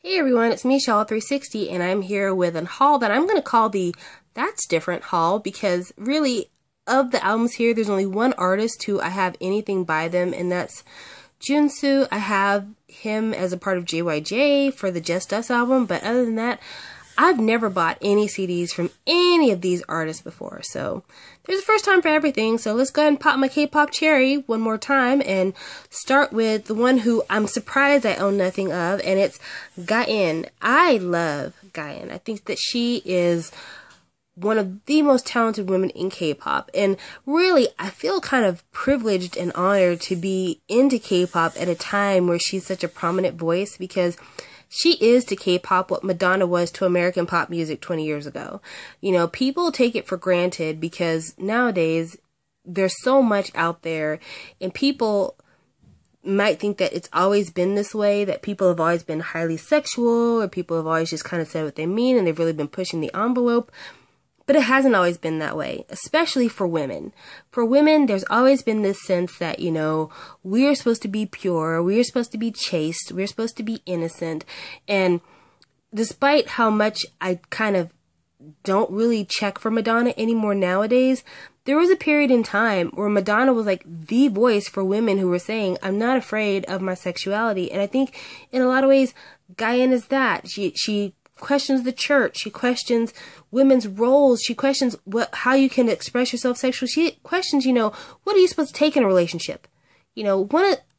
Hey everyone, it's me, Shaw360, and I'm here with a haul that I'm going to call the That's Different haul, because really, of the albums here, there's only one artist who I have anything by them, and that's Junsu. I have him as a part of JYJ for the Just Us album, but other than that, I've never bought any CDs from any of these artists before, so there's a first time for everything. So let's go ahead and pop my K-pop cherry one more time and start with the one who I'm surprised I own nothing of, and it's Gain. I love Gain. I think that she is one of the most talented women in K-pop, and really I feel kind of privileged and honored to be into K-pop at a time where she's such a prominent voice, because she is to K-pop what Madonna was to American pop music 20 years ago. You know, people take it for granted because nowadays there's so much out there, and people might think that it's always been this way, that people have always been highly sexual, or people have always just kind of said what they mean and they've really been pushing the envelope. But it hasn't always been that way, especially for women. For women, there's always been this sense that, you know, we're supposed to be pure, we're supposed to be chaste, we're supposed to be innocent. And despite how much I kind of don't really check for Madonna anymore nowadays, there was a period in time where Madonna was like the voice for women who were saying, I'm not afraid of my sexuality. And I think in a lot of ways, Gain is that. She questions the church, she questions women's roles, she questions how you can express yourself sexually, she questions, you know, what are you supposed to take in a relationship? You know,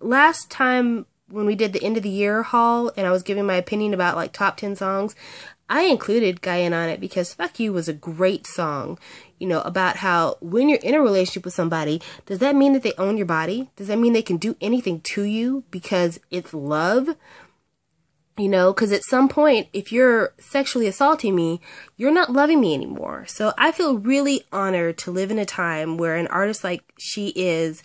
last time when we did the end of the year haul and I was giving my opinion about like top 10 songs, I included Gain on it because Fuck You was a great song, you know, about how when you're in a relationship with somebody, does that mean that they own your body? Does that mean they can do anything to you because it's love? You know, because at some point, if you're sexually assaulting me, you're not loving me anymore. So I feel really honored to live in a time where an artist like she is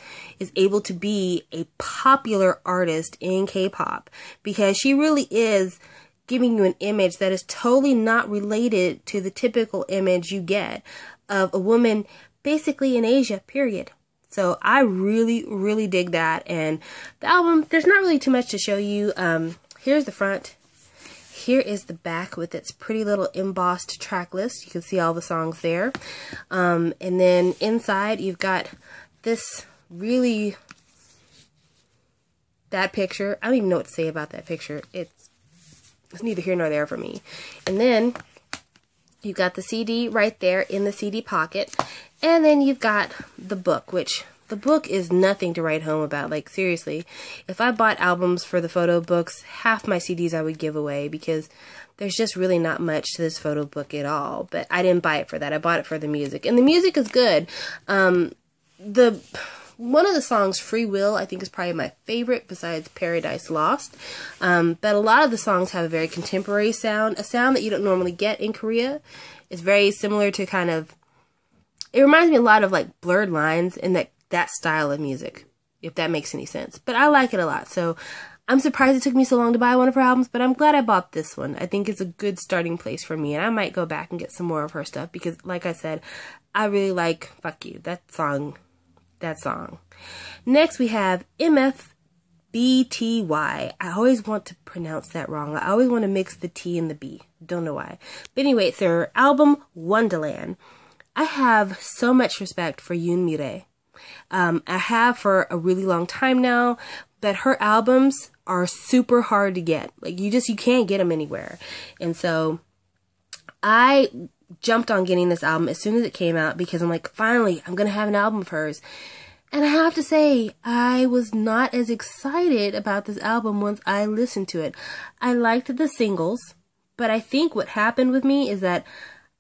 able to be a popular artist in K-pop, because she really is giving you an image that is totally not related to the typical image you get of a woman basically in Asia, period. So I really, really dig that. And the album, there's not really too much to show you. Here's the front. Here is the back with its pretty little embossed track list. You can see all the songs there. And then inside you've got this that picture. I don't even know what to say about that picture. It's neither here nor there for me. And then you've got the CD right there in the CD pocket. And then you've got the book, which the book is nothing to write home about. Like, seriously, if I bought albums for the photo books, half my CDs I would give away, because there's just really not much to this photo book at all. But I didn't buy it for that. I bought it for the music. And the music is good. One of the songs, Free Will, I think is probably my favorite besides Paradise Lost. But a lot of the songs have a very contemporary sound, a sound that you don't normally get in Korea. It's very similar to kind of, it reminds me a lot of like Blurred Lines and that style of music, if that makes any sense. But I like it a lot, so I'm surprised it took me so long to buy one of her albums, but I'm glad I bought this one. I think it's a good starting place for me, and I might go back and get some more of her stuff, because like I said, I really like Fuck You, that song. Next we have MFBTY. I always want to pronounce that wrong. I always want to mix the T and the B. Don't know why. But anyway, it's their album Wondaland. I have so much respect for Yoon Mi-rae. I have for a really long time now, but her albums are super hard to get. Like, you can't get them anywhere. And so I jumped on getting this album as soon as it came out, because I'm like, finally, I'm going to have an album of hers. And I have to say, I was not as excited about this album once I listened to it. I liked the singles, but I think what happened with me is that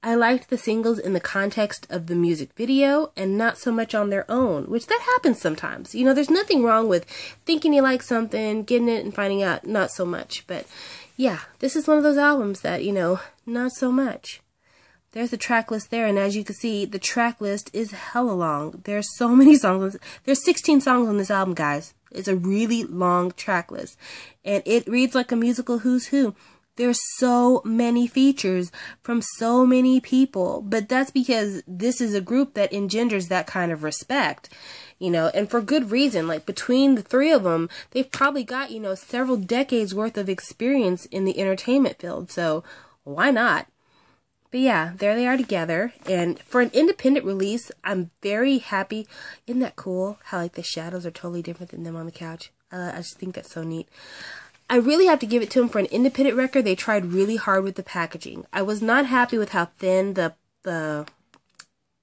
I liked the singles in the context of the music video and not so much on their own, which that happens sometimes. You know, there's nothing wrong with thinking you like something, getting it, and finding out not so much. But yeah, this is one of those albums that, you know, not so much. There's the track list there, and as you can see, the track list is hella long. There's so many songs. There's 16 songs on this album, guys. It's a really long track list, and it reads like a musical who's who. There's so many features from so many people, but that's because this is a group that engenders that kind of respect. you know, and for good reason. Like, between the three of them, they've probably got, you know, several decades worth of experience in the entertainment field, so why not? But yeah, there they are together, and for an independent release, I'm very happy. Isn't that cool? How, like, the shadows are totally different than them on the couch. I just think that's so neat. I really have to give it to them for an independent record. They tried really hard with the packaging. I was not happy with how thin the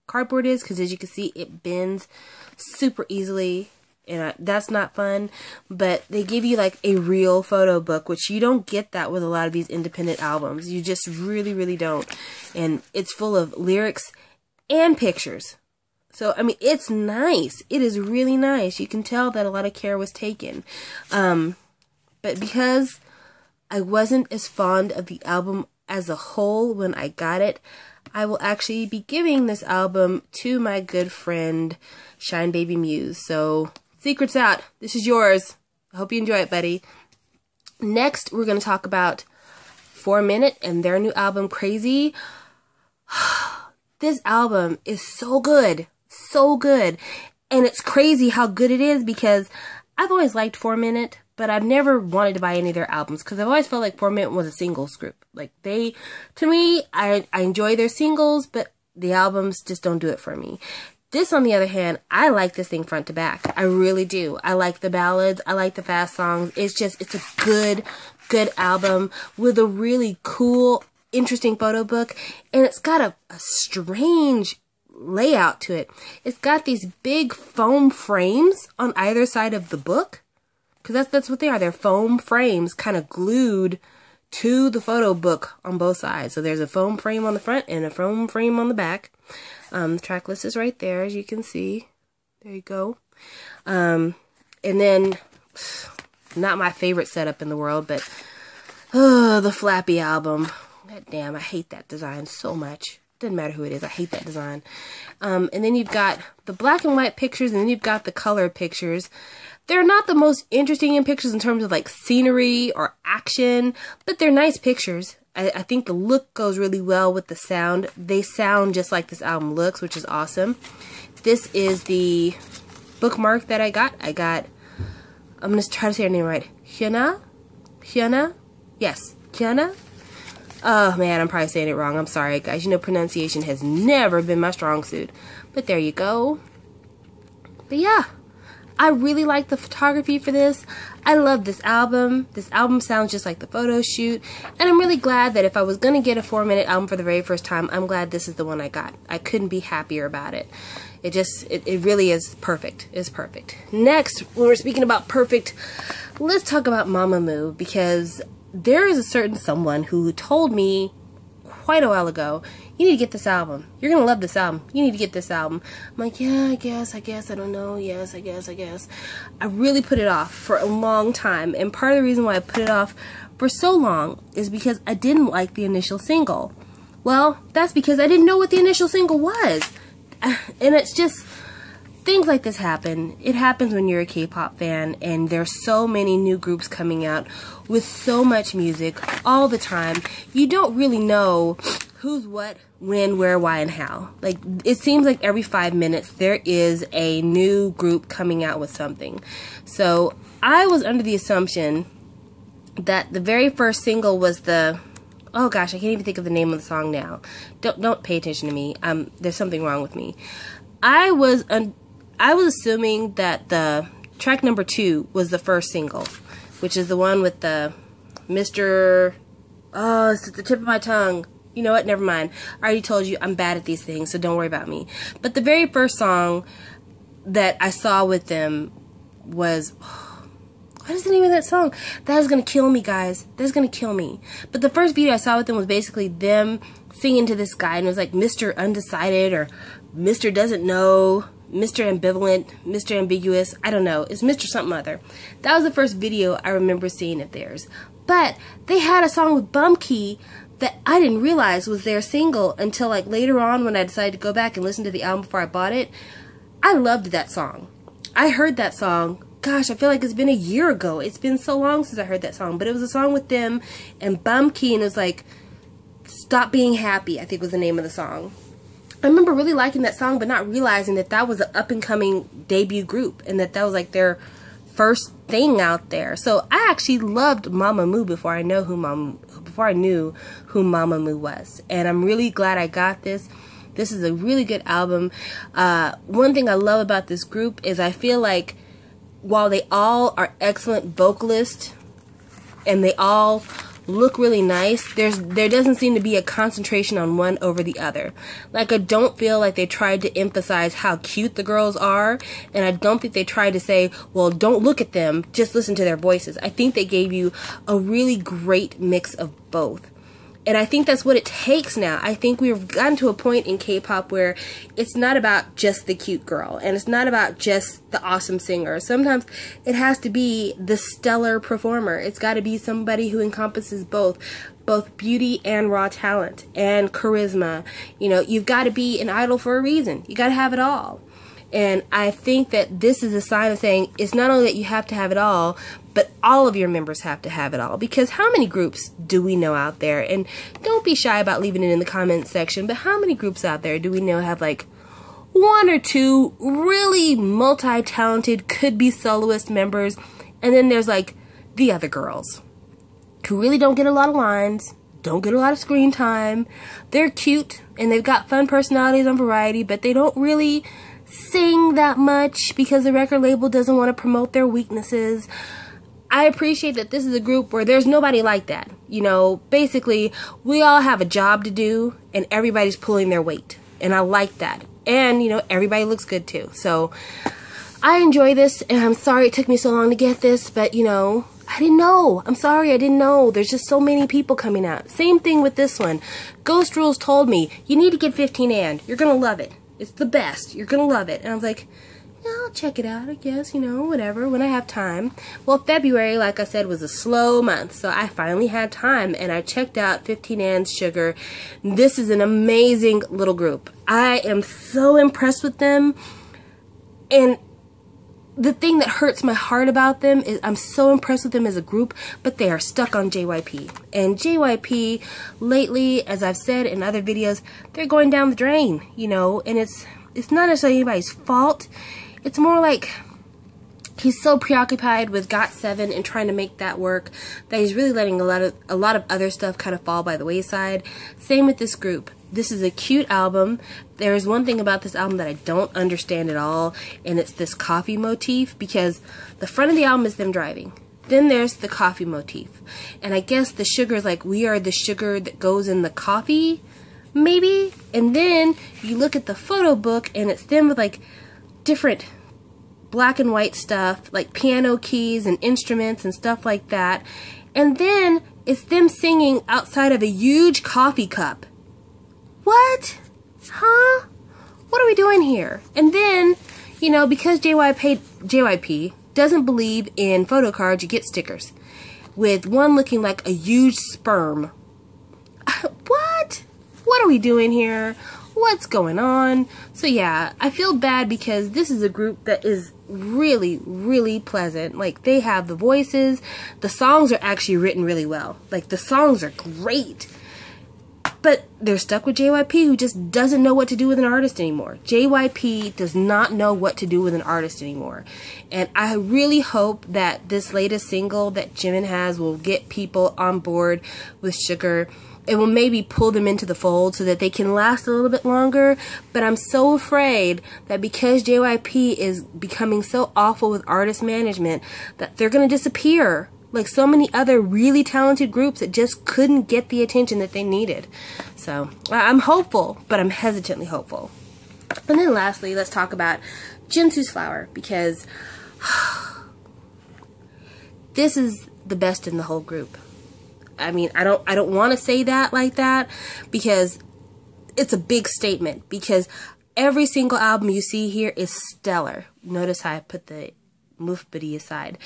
cardboard is, because as you can see, it bends super easily, and that's not fun. But they give you like a real photo book, which you don't get that with a lot of these independent albums. You just really, really don't. And it's full of lyrics and pictures. So, I mean, it's nice. It is really nice. You can tell that a lot of care was taken. But because I wasn't as fond of the album as a whole when I got it, I will actually be giving this album to my good friend, Shine Baby Muse. So, secret's out. This is yours. I hope you enjoy it, buddy. Next, we're going to talk about 4 Minute and their new album, Crazy. This album is so good. So good. And it's crazy how good it is, because I've always liked 4 Minute, but I've never wanted to buy any of their albums, because I've always felt like 4 Minute was a singles group. Like, to me, I enjoy their singles, but the albums just don't do it for me. This, on the other hand, I like this thing front to back. I really do. I like the ballads. I like the fast songs. It's a good album with a really cool, interesting photo book. And it's got a strange layout to it. It's got these big foam frames on either side of the book, because that's what they are. They're foam frames kind of glued to the photo book on both sides. So there's a foam frame on the front and a foam frame on the back. The track list is right there, as you can see. There you go. And then, not my favorite setup in the world, but the Flappy album. God damn, I hate that design so much. Doesn't matter who it is, I hate that design. And then you've got the black and white pictures, and then you've got the color pictures. They're not the most interesting in pictures in terms of like scenery or action, but they're nice pictures. I think the look goes really well with the sound. They sound just like this album looks, which is awesome. This is the bookmark that I got. I'm going to try to say her name right. Hyuna? Yes, Hyuna? Oh man, I'm probably saying it wrong. I'm sorry, guys. You know, pronunciation has never been my strong suit. But there you go. But yeah, I really like the photography for this. I love this album. This album sounds just like the photo shoot. And I'm really glad that if I was going to get a 4 Minute album for the very first time, I'm glad this is the one I got. I couldn't be happier about it. It really is perfect. It's perfect. Next, when we're speaking about perfect, let's talk about Mamamoo, because there is a certain someone who told me quite a while ago, you need to get this album. You're going to love this album. You need to get this album. I'm like, yeah, I guess, I don't know. Yes, I guess. I really put it off for a long time. And part of the reason why I put it off for so long is because I didn't like the initial single. Well, that's because I didn't know what the initial single was. And it's just, things like this happen. It happens when you're a K-pop fan, and there's so many new groups coming out with so much music all the time. You don't really know who's what, when, where, why, and how. Like, it seems like every 5 minutes there is a new group coming out with something. So I was under the assumption that the very first single was the, oh gosh, I can't even think of the name of the song now. Don't pay attention to me. There's something wrong with me. I was assuming that the track number 2 was the first single, which is the one with the Mr. Oh, it's at the tip of my tongue. You know what? Never mind. I already told you I'm bad at these things, so don't worry about me. But the very first song that I saw with them was, what is the name of that song? That is going to kill me, guys. That's going to kill me. But the first video I saw with them was basically them singing to this guy, and it was like Mr. Undecided or Mr. Doesn't Know, Mr. Ambivalent, Mr. Ambiguous, I don't know. It's Mr. something other. That was the first video I remember seeing of theirs. But they had a song with Bumkey that I didn't realize was their single until like later on when I decided to go back and listen to the album before I bought it. I loved that song. I heard that song. Gosh, I feel like it's been a year ago. It's been so long since I heard that song. But it was a song with them and Bumkey, and it was like, Stop Being Happy, I think was the name of the song. I remember really liking that song, but not realizing that that was an up-and-coming debut group, and that was like their first thing out there. So I actually loved Mamamoo before I knew who Mamamoo was, and I'm really glad I got this. This is a really good album. One thing I love about this group is I feel like while they all are excellent vocalists and they all look really nice, there doesn't seem to be a concentration on one over the other. Like, I don't feel like they tried to emphasize how cute the girls are, and I don't think they tried to say, well, don't look at them, just listen to their voices. I think they gave you a really great mix of both. And I think that's what it takes now. I think we've gotten to a point in K-pop where it's not about just the cute girl, and it's not about just the awesome singer. Sometimes it has to be the stellar performer. It's got to be somebody who encompasses both beauty and raw talent and charisma. You know, you've got to be an idol for a reason. You got to have it all. And I think that this is a sign of saying it's not only that you have to have it all, but all of your members have to have it all. Because how many groups do we know out there? And don't be shy about leaving it in the comments section, but how many groups out there do we know have like one or two really multi-talented, could-be soloist members, and then there's like the other girls who really don't get a lot of lines, don't get a lot of screen time. They're cute and they've got fun personalities on Variety, but they don't really sing that much because the record label doesn't want to promote their weaknesses. I appreciate that this is a group where there's nobody like that. You know, basically, we all have a job to do and everybody's pulling their weight. And I like that. And, you know, everybody looks good too. So, I enjoy this, and I'm sorry it took me so long to get this, but, you know, I didn't know. I'm sorry, I didn't know. There's just so many people coming out. Same thing with this one. Ghost Rules told me, you need to get 15 and. You're going to love it. It's the best. You're going to love it. And I was like, yeah, I'll check it out, I guess, you know, whatever, when I have time. Well, February, like I said, was a slow month, so I finally had time, and I checked out 15 And's Sugar. This is an amazing little group. I am so impressed with them, and the thing that hurts my heart about them is I'm so impressed with them as a group, but they are stuck on JYP. And JYP, lately, as I've said in other videos, they're going down the drain, you know, and it's not necessarily anybody's fault. It's more like he's so preoccupied with GOT7 and trying to make that work that he's really letting a lot of other stuff kind of fall by the wayside. Same with this group. This is a cute album. There's one thing about this album that I don't understand at all, and it's this coffee motif, because the front of the album is them driving. Then there's the coffee motif. And I guess the sugar is like, we are the sugar that goes in the coffee, maybe? And then you look at the photo book, and it's them with like different black and white stuff, like piano keys and instruments and stuff like that. And then it's them singing outside of a huge coffee cup. What? Huh? What are we doing here? And then, you know, because JYP doesn't believe in photo cards, you get stickers. With one looking like a huge sperm. What? What are we doing here? What's going on? So yeah, I feel bad because this is a group that is really, really pleasant. Like, they have the voices. The songs are actually written really well. Like, the songs are great. But they're stuck with JYP, who just doesn't know what to do with an artist anymore. JYP does not know what to do with an artist anymore. And I really hope that this latest single that Jimin has will get people on board with Sugar. It will maybe pull them into the fold so that they can last a little bit longer. But I'm so afraid that because JYP is becoming so awful with artist management, that they're going to disappear. Like so many other really talented groups that just couldn't get the attention that they needed. So, I'm hopeful, but I'm hesitantly hopeful. And then lastly, let's talk about Junsu's Flower, because this is the best in the whole group. I mean, I don't want to say that like that, because it's a big statement, because every single album you see here is stellar. Notice how I put the MFBTY aside.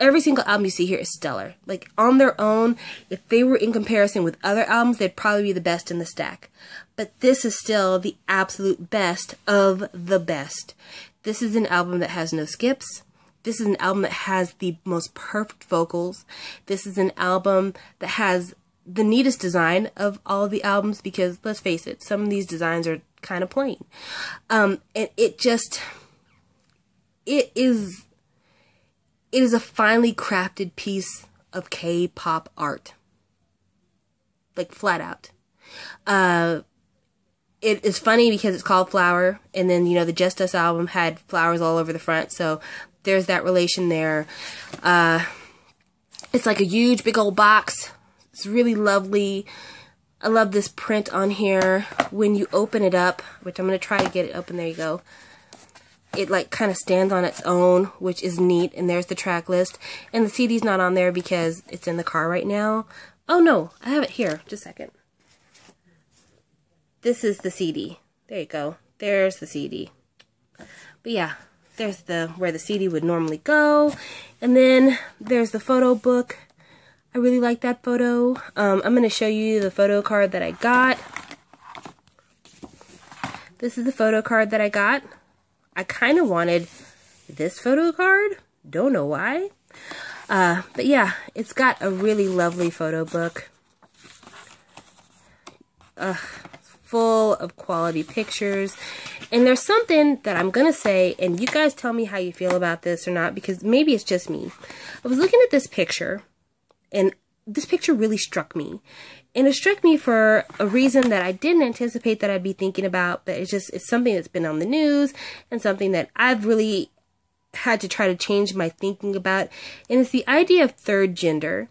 Every single album you see here is stellar. Like, on their own, if they were in comparison with other albums, they'd probably be the best in the stack. But this is still the absolute best of the best. This is an album that has no skips. This is an album that has the most perfect vocals. This is an album that has the neatest design of all of the albums, because let's face it, some of these designs are kind of plain. And it is a finely crafted piece of K-pop art. Like, flat out. It is funny because it's called Flower, and then, you know, the Just Us album had flowers all over the front, so there's that relation there. It's like a huge, big old box. It's really lovely. I love this print on here. When you open it up, which I'm going to try to get it open, there you go. It like kind of stands on its own, which is neat, and there's the track list. And the CD's not on there because it's in the car right now. Oh no, I have it here. Just a second. This is the CD. There you go. There's the CD. But yeah, there's where the CD would normally go. And then there's the photo book. I really like that photo. I'm going to show you the photo card that I got. This is the photo card that I got. I kind of wanted this photo card. Don't know why. But yeah, it's got a really lovely photo book. Full of quality pictures. And there's something that I'm going to say, and you guys tell me how you feel about this or not, because maybe it's just me. I was looking at this picture, and this picture really struck me. And it struck me for a reason that I didn't anticipate that I'd be thinking about, but it's something that's been on the news and something that I've really had to try to change my thinking about. And it's the idea of third gender.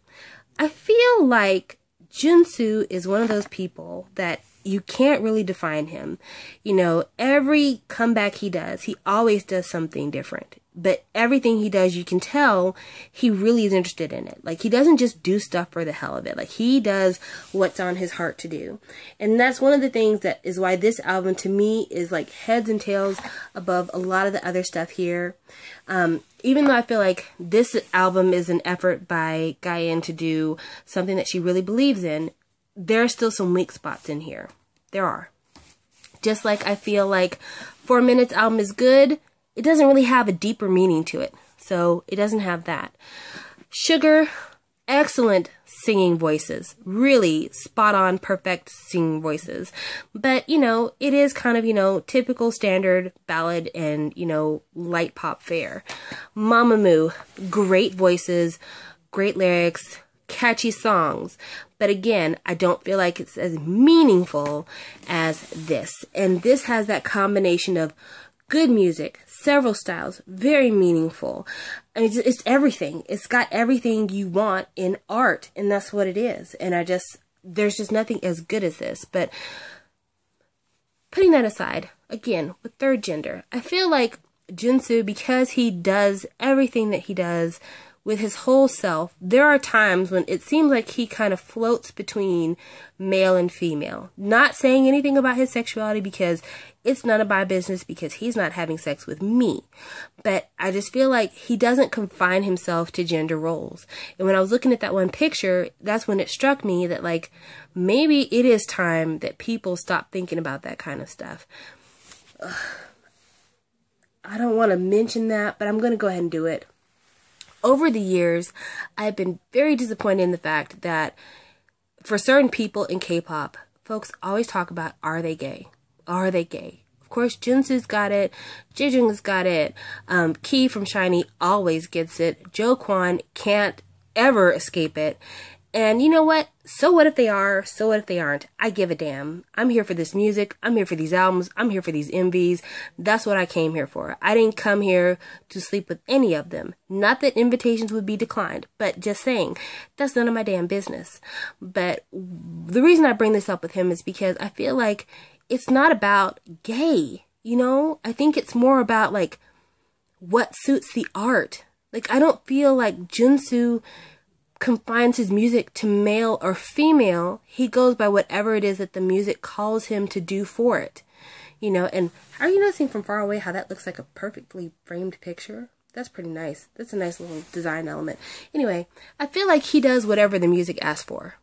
I feel like Junsu is one of those people that you can't really define him. You know, every comeback he does, he always does something different. But everything he does, you can tell he really is interested in it. Like, he doesn't just do stuff for the hell of it. Like, he does what's on his heart to do. And that's one of the things that is why this album, to me, is like heads and tails above a lot of the other stuff here. Even though I feel like this album is an effort by Guyan to do something that she really believes in, there are still some weak spots in here. There are. Just like I feel like 4 Minutes album is good, it doesn't really have a deeper meaning to it. So it doesn't have that. Sugar, excellent singing voices. Really spot on, perfect singing voices. But, you know, it is kind of, you know, typical standard ballad and, you know, light pop fare. Mamamoo, great voices, great lyrics, catchy songs. But again, I don't feel like it's as meaningful as this. And this has that combination of good music, several styles, very meaningful. I mean, it's everything. It's got everything you want in art, and that's what it is. And there's just nothing as good as this. But putting that aside, again, with third gender, I feel like Junsu, because he does everything that he does with his whole self, there are times when it seems like he kind of floats between male and female. Not saying anything about his sexuality because it's none of my business, because he's not having sex with me. But I just feel like he doesn't confine himself to gender roles. And when I was looking at that one picture, that's when it struck me that, like, maybe it is time that people stop thinking about that kind of stuff. I don't want to mention that, but I'm going to go ahead and do it. Over the years, I've been very disappointed in the fact that for certain people in K-pop, folks always talk about, are they gay? Are they gay? Of course, Junsu's got it. Jejung's got it. Key from SHINee always gets it. Jo Kwon can't ever escape it. And you know what? So what if they are? So what if they aren't? I give a damn. I'm here for this music. I'm here for these albums. I'm here for these MVs. That's what I came here for. I didn't come here to sleep with any of them. Not that invitations would be declined, but just saying, that's none of my damn business. But the reason I bring this up with him is because I feel like it's not about gay, you know? I think it's more about, like, what suits the art. Like, I don't feel like Junsu confines his music to male or female. He goes by whatever it is that the music calls him to do for it. You know, and are you noticing from far away how that looks like a perfectly framed picture? That's pretty nice. That's a nice little design element. Anyway, I feel like he does whatever the music asks for.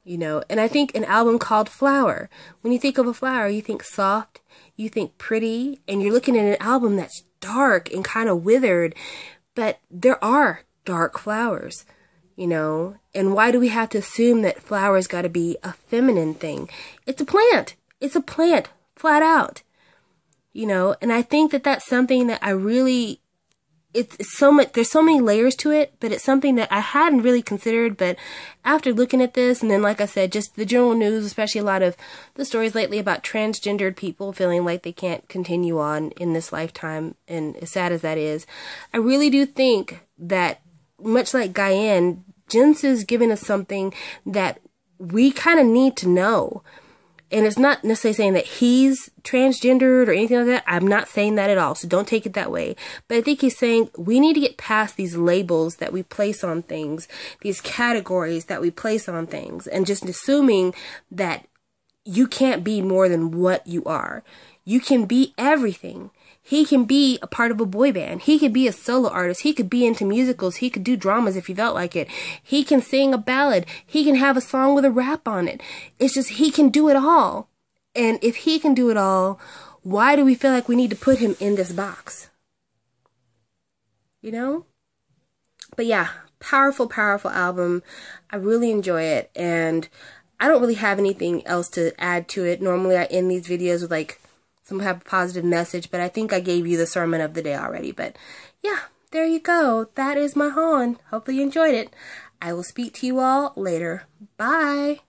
You know, and I think an album called Flower, when you think of a flower, you think soft, you think pretty, and you're looking at an album that's dark and kind of withered, but there are dark flowers. You know, and why do we have to assume that flowers got to be a feminine thing? It's a plant. It's a plant. flat out, you know. And I think that that's something that I really, it's so much, there's so many layers to it, but it's something that I hadn't really considered. But after looking at this, and then like I said, just the general news, especially a lot of the stories lately about transgendered people feeling like they can't continue on in this lifetime, and as sad as that is, I really do think that, much like Guyan, Junsu's giving us something that we kind of need to know. And it's not necessarily saying that he's transgendered or anything like that. I'm not saying that at all, so don't take it that way. But I think he's saying we need to get past these labels that we place on things, these categories that we place on things, and just assuming that you can't be more than what you are. You can be everything. He can be a part of a boy band. He could be a solo artist. He could be into musicals. He could do dramas if he felt like it. He can sing a ballad. He can have a song with a rap on it. It's just he can do it all. And if he can do it all, why do we feel like we need to put him in this box? You know? But yeah, powerful, powerful album. I really enjoy it. And I don't really have anything else to add to it. Normally I end these videos with like some have a positive message, but I think I gave you the sermon of the day already. But yeah, there you go. That is my haul. Hopefully you enjoyed it. I will speak to you all later. Bye.